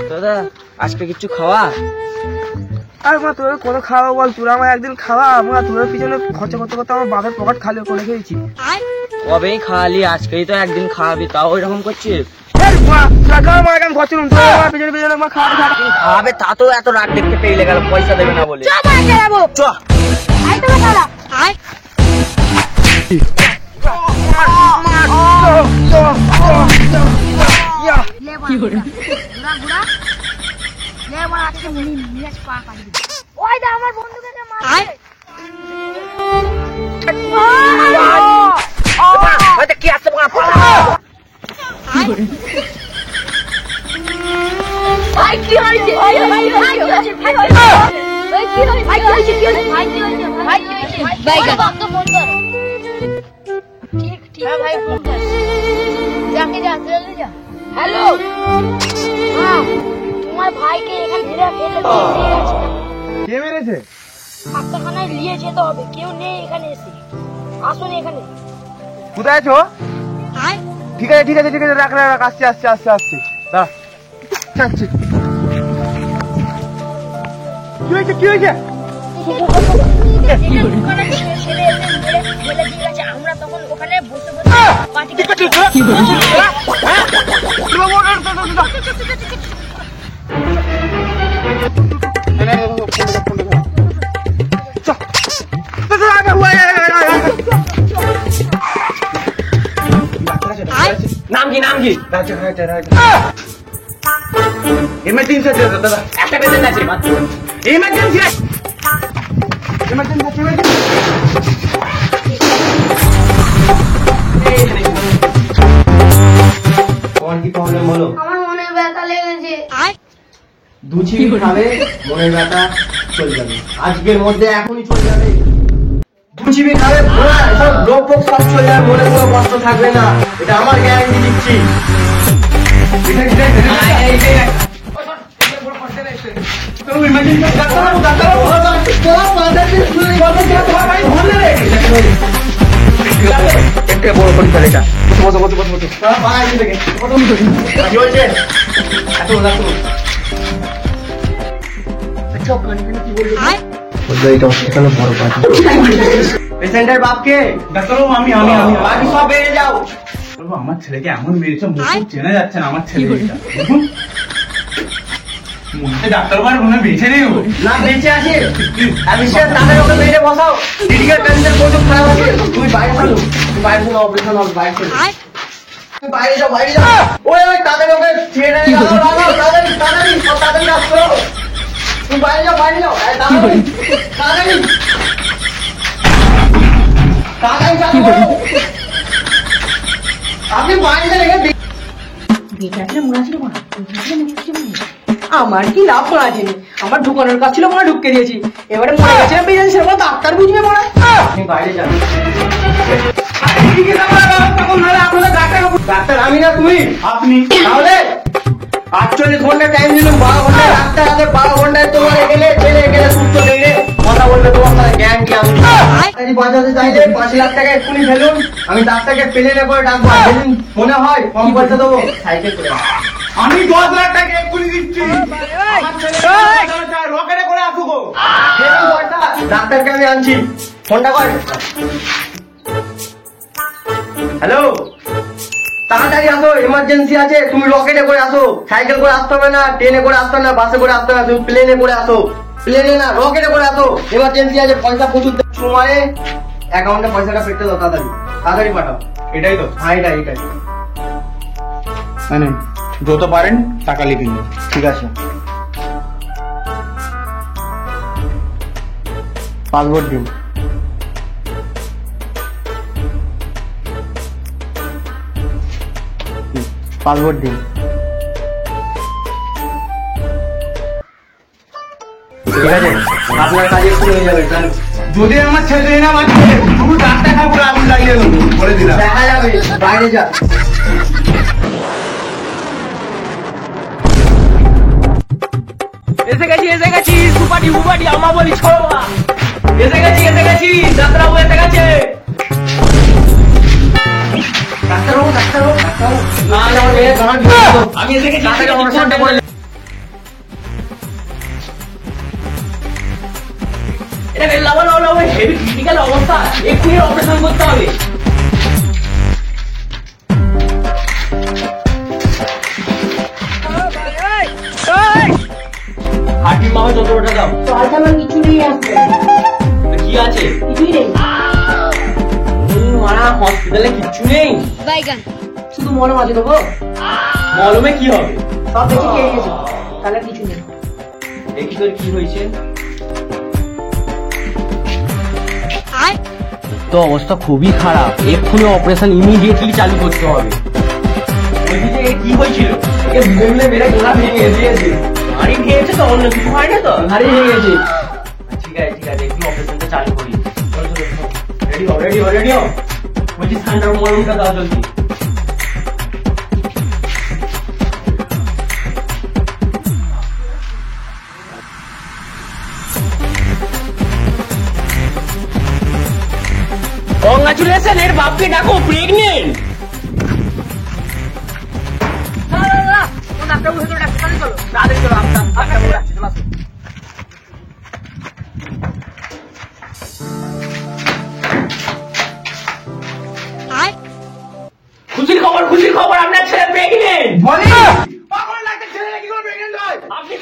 দাদা আজকে কিছু খাওয়া? আর মা তোর কত খাওয়া বল, তোরা আমার একদিন খাওয়া, আমরা তোর পিছনে খরচা করতে করতে আমার বাপের পকেট খালি করে খেয়েছি। কবেই খাওয়ালি, আজকেই তো একদিন খাওয়াবি, তাও ওইরকম করছিস? খাওয়াবে তা তো এত রাগ দেখতে পেয়ে গেল, পয়সা দেবে না বলে। কি আছে হ্যালো, তোমার ভাইকে এখান থেকে ফেলে কে মেরেছে? ডাক্তারখানায় নিয়ে যেতে হবে, কেউ নেই এখানে, এসে আসুন এখানে। কোথায় আছো? ঠিক আছে ঠিক আছে ঠিক আছে, রাখ রাখ, আসছি আসছি আসছি আসছি, দাঁড়া যাচ্ছি। কি হয়েছে কি হয়েছে? আমরা তখন ওখানে বসে বসে পার্টি করছি। নাম কি নাম কি? এমার্জেন্সি আছে দাদা, একটা পেশেন্ট আছে মাত্র। এমার্জেন্সি আছে, এমার্জেন্সি আছে, তোমার কি প্রবলেম বলো? আমার মনে ব্যথা লেগেছে। দুচি খাবে, মনের ব্যথা চলে যাবে আজকের মধ্যে, এখনই চলে যাবে। দুচিবি খাবে, সব রোগ ফোগ সব চলে যাবে, মনে কোনো কষ্ট থাকবে না, এটা আমার গ্যারান্টি দিচ্ছি। বড় করি তাহলে এটা কি হয়েছে? পেশেন্টের বাপকে ডাক্তারবাবু আমি বাকি সব বেরিয়ে যাও। আমার ছেলেকে এমন মেরেছে, মুখ চেনা যাচ্ছে না আমার ছেলে। দেখুন ডাক্তারবাবু মনে বেঁচে নেই, না বেঁচে আছে, তাদের ওকে বেড়ে বসাও, ক্রিটিক্যাল কন্ডিশন প্রচুর খারাপ আছে। তুমি বাইরে চলো, তুমি বাইরে চলো, অপারেশন হবে, বাইরে চলো, বাইরে যাও বাইরে যাও। ওই ওই তাদের ওকে ছেড়ে লাগাও, তাড়াতাড়ি তাড়াতাড়ি সব তাড়াতাড়ি কাজ করো। তুমি বাইরে যাও বাইরে যাও, তাড়াতাড়ি তাড়াতাড়ি তাড়াতাড়ি কাজ করো। আপনি বাইরে রেখে আমার কি লাভ করা আছে, আমার ঢুকানোর কাজ ছিল, মনে ঢুকে দিয়েছি, এবারে মনে গেছে সেরকম ডাক্তার বুঝবে মনে। আপনি বাইরে যান। ডাক্তার আমি না তুমি, আপনি তাহলে 48 ঘন্টা টাইম দিলাম, 12 ঘন্টা ডাক্তার আছে, 12 ঘন্টায় তোমার এখানে ছেলে এখানে সুস্থ দেখলে কথা বলবে, তোমার সাথে গ্যারান্টি আমি বাঁচাতে চাইলে 5 লাখ টাকা এক্ষুনি ফেলুন, আমি ডাক্তারকে প্লেনে করে ডাকবো, যেদিন মনে হয় কম পয়সা দেবো সাইকেল করে। আমি 10 লাখ টাকা এক্ষুনি দিচ্ছি, রকেটে করে আসবো। ডাক্তারকে আমি আনছি, ফোনটা কর। হ্যালো, তাড়াতাড়ি আসো, এমার্জেন্সি আছে, তুমি রকেটে করে আসো, সাইকেল করে আসতে হবে না, ট্রেনে করে আসতে হবে না, বাসে করে আসতে হবে না, তুমি প্লেনে করে আসো, প্লেনে না রকেটে করে আসো, এমার্জেন্সি আছে, পয়সা প্রচুর সময়ে অ্যাকাউন্টে পয়সাটা পেতে দাও, তাড়াতাড়ি তাড়াতাড়ি পাঠাও। এটাই তো, হ্যাঁ এটাই এটাই, মানে যত পারেন টাকা লিখে নিন। ঠিক আছে। পাসপোর্ট দিন। পাসপোর্ট দিন। ঠিক আছে, আপনার কাজ একটু হয়ে যাবে। যদি আমার ছেলে না বাঁচে, শুধু ডাক্তার ঠাকুর আগুন লাগিয়ে দেবো, বলে দিলাম। দেখা যাবে, বাইরে যা। এসে গেছি সুপারি উপারি আমা বলি ছোড়া, এসে গেছি যাত্রাবাবু এসে গেছে। ডাক্তারবাবু ডাক্তারবাবু ডাক্তারবাবু, আমি এসে অবস্থা, এক্ষুনি অপারেশন করতে হবে। হার্টির মামা যন্ত্রটা দাও। তো আজ আমার কিছু নেই আসবে, কি আছে? কিছুই নেই। মারা হসপিটালে কিচ্ছু নেই, শুধু মনে মাঝে দেবো, মলমে কি হবে? সব বেশি খেয়ে গেছে, তাহলে কিছু নেই। দেখি তোর কি হয়েছে। তো অবস্থা খুবই খারাপ, এক্ষুনি অপারেশন ইমিডিয়েটলি চালু করতে হবে। বলছি যে এর কি হয়েছিল? একে ভিড়ে ভিড়ে মেরে গোলা ভেঙে দিয়েছে। হাড়ি ভেঙেছে তো, অন্য কিছু হয় না তো? হাড়ি ভেঙেছে। ঠিক আছে ঠিক আছে, একটু অপারেশনটা চালু করি। রেডি হও রেডি হও রেডি হও। বলছি ঠান্ডার মলমটা দাও জলদি। কংগ্রাচুলেশন, এর বাপকে ডাকো, প্রেগনেন্ট। খুশির খবর খুশির খবর, আপনার ছেলে প্রেগনেন্ট। বলি পাগল লাগছে, ছেলে কি করে প্রেগনেন্ট হয়? আপনি